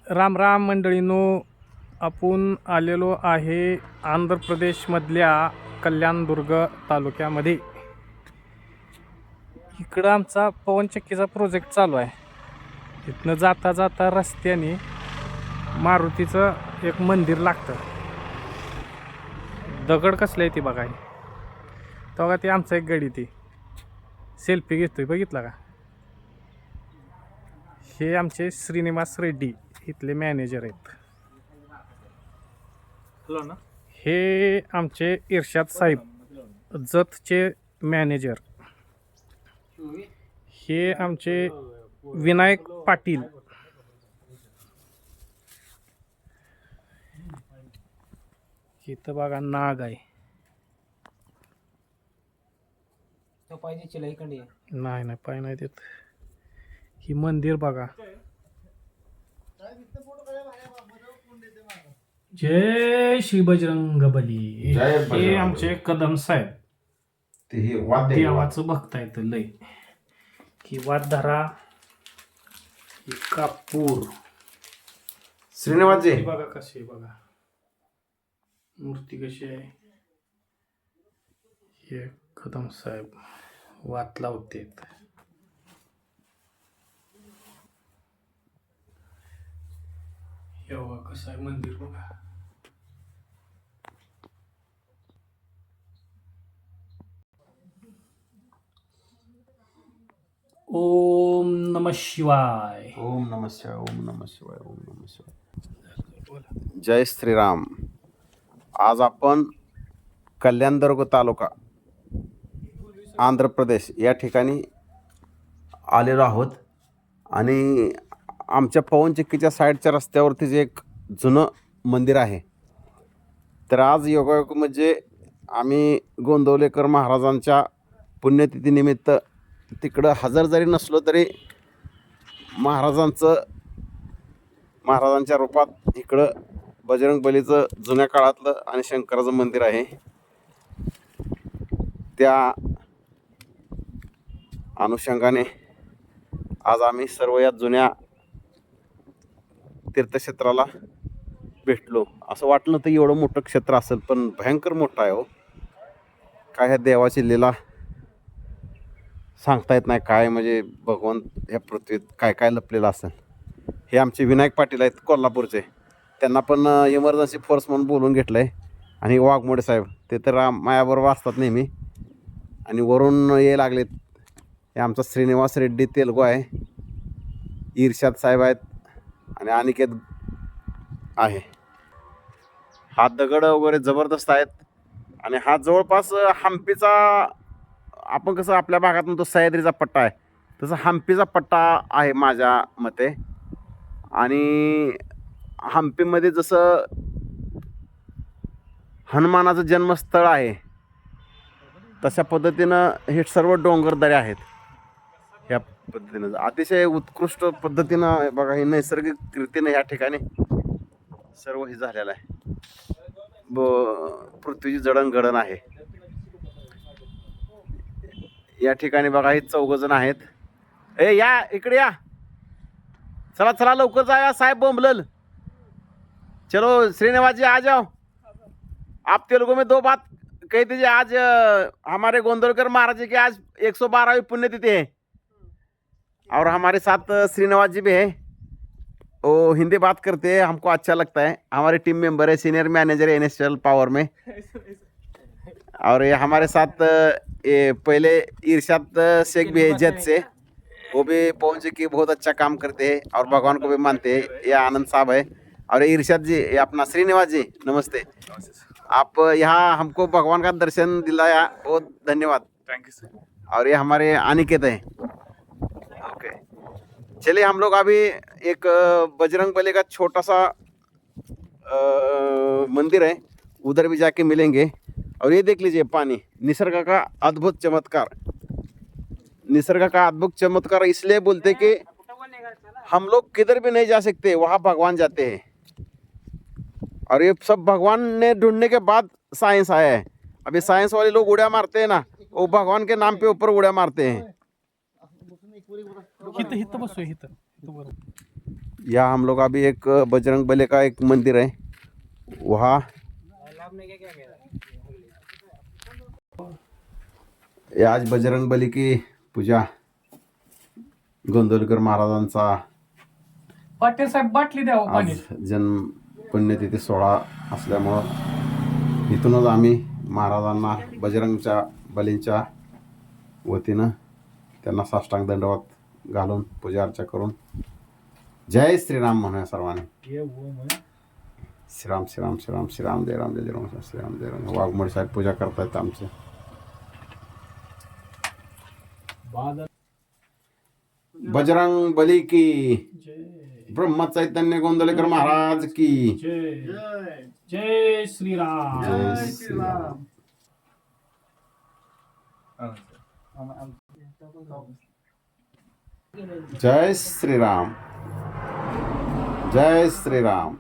राम राम मंडळींनो, आपण आलेलो आहे आंध्र प्रदेशमधल्या कल्याणदुर्ग तालुक्यामध्ये. इकडं आमचा पवनचक्कीचा प्रोजेक्ट चालू आहे. इथनं जाता जाता रस्त्याने मारुतीचं एक मंदिर लागतं. दगड कसलं आहे ती बघाय. तेव्हा ती आमचा एक गडी ती सेल्फी घेतोय, बघितला का? हे आमचे श्रीनिवास रेड्डी इथले मॅनेजर आहेत. हे आमचे इर्शाद साहेब जतचे मॅनेजर. हे आमचे विनायक पाटील. इथं बघा नाग आहे. नाही नाही, पाय नाही देत. ही मंदिर बघा. जय श्री बजरंग बली. हे आमचे कदम साहेब देवाचं भक्त आहेत लय. ही वादधारा, ही कापूर. श्रीनिवासजी बघा कशी आहे, बघा मूर्ती कशी आहे. हे कदम साहेब वात लावते. हे बघा कसं आहे मंदिर बघा. ओम नमः शिवाय. ओम नमः शिवाय. ओम नमः शिवाय. ओम नमः शिवाय. जय श्रीराम. आज आपण कल्याणदुर्ग तालुका आंध्र प्रदेश या ठिकाणी आलेलो आहोत. आणि आमच्या पवनचक्कीच्या साईडच्या रस्त्यावरतीच एक जुनं मंदिर आहे. तर आज योगायोग म्हणजे आम्ही गोंदवलेकर महाराजांच्या पुण्यतिथीनिमित्त तिकडं हजर जरी नसलो तरी महाराजांच्या रूपात इकडं बजरंगबलीचं जुन्या काळातलं आणि शंकराचं मंदिर आहे. त्या अनुषंगाने आज आम्ही सर्व या जुन्या तीर्थक्षेत्राला भेटलो. असं वाटलं नव्हतं एवढं मोठं क्षेत्र असेल, पण भयंकर मोठं आहे हो. काय ह्या देवाची लीला सांगता येत नाही. काय म्हणजे भगवान ह्या पृथ्वीत काय काय लपलेलं असेल. हे आमचे विनायक पाटील आहेत कोल्हापूरचे. त्यांना पण इमर्जन्सी फोर्स म्हणून बोलून घेतलं आहे. आणि वाघमोडे साहेब ते तर मायाबरोबर असतात नेहमी आणि वरून ये लागलेत. हे आमचा श्रीनिवास रेड्डी तेलगू आहे. इर्शाद साहेब आहेत आणि अनिकेत आहे. हा दगड वगैरे जबरदस्त आहेत. आणि हा जवळपास हम्पीचा, आपण कसं आपल्या भागात म्हणतो सह्याद्रीचा पट्टा आहे, तसं हम्पीचा पट्टा आहे माझ्या मते. आणि हम्पीमध्ये जसं हनुमानाचं जन्मस्थळ आहे तशा पद्धतीनं हे सर्व डोंगरदऱ्या आहेत. ह्या पद्धतीनं अतिशय उत्कृष्ट पद्धतीनं बघा हे नैसर्गिक रीतीनं ह्या ठिकाणी सर्व हे झालेलं आहे. पृथ्वीची जडणघडण आहे. या ठिकाणी बघा हे 4 जण आहेत. या इकडे या, चला चला लवकर जाऊया. साहेब बोंबलल. चलो श्रीनिवास जी आ जाओ. आप तेलुगु में 2 बात कह दीजिए. आज हमारे गोंदवलेकर महाराज जी की आज 112वीं पुण्यतिथि है और हमारे साथ श्रीनिवास जी भी है. वो हिंदी बात करते हैं, हमको अच्छा लगता है. हमारे टीम मेंबर है, सीनियर मैनेजर है NSL पावर में. और ये हमारे साथ ये पहले इरशाद शेख भी है जज से. वो भी पवनचक्की बहुत अच्छा काम करते हैं और भगवान को भी मानते हैं. ये आनंद साहब है. और इरशाद जी, ये अपना श्रीनिवास जी, नमस्ते. आप यहाँ हमको भगवान का दर्शन दिलाया, बहुत धन्यवाद. Thank you sir. और ये हमारे अनिकेत हैं. ओके, चलिए हम लोग अभी एक बजरंगबली का छोटा सा मंदिर है, उधर भी जाके मिलेंगे. और ये देख लीजिए पानी, निसर्ग का अद्भुत चमत्कार. निसर्ग का अद्भुत चमत्कार इसलिए बोलते कि हम लोग किधर भी नहीं जा सकते, वहाँ भगवान जाते हैं. और ये सब भगवान ने ढूंढने के बाद साइंस आया है. अभी साइंस वाले लोग उड़िया मारते हैं ना, वो भगवान के नाम पे ऊपर उड़िया मारते हैं. हित बसू. हित बरोबर. यहाँ हम लोग अभी एक बजरंग बली का एक मंदिर है वहाँ ये आज बजरंग बली की पूजा गोंदवलेकर महाराजांचा पाटील साहेब बाटली द्या हो पाणी. आज जन्म पुण्यतिथी सोहळा असल्यामुळं इथूनच आम्ही महाराजांना बजरंगच्या बलींच्या वतीनं त्यांना साष्टांग दंडवत घालून पूजा अर्चा करून जय श्रीराम म्हणूया सर्वांनी. श्रीराम श्रीराम श्रीराम श्रीराम जय राम जय राम श्रीराम जय राम. वाघमोडे साहेब पूजा करतायत आमचे. बजरंग बली की ब्रह्म चैतन्य गोंदवलेकर महाराज की जय श्रीराम. जय श्रीराम. जय श्रीराम. जय श्रीराम.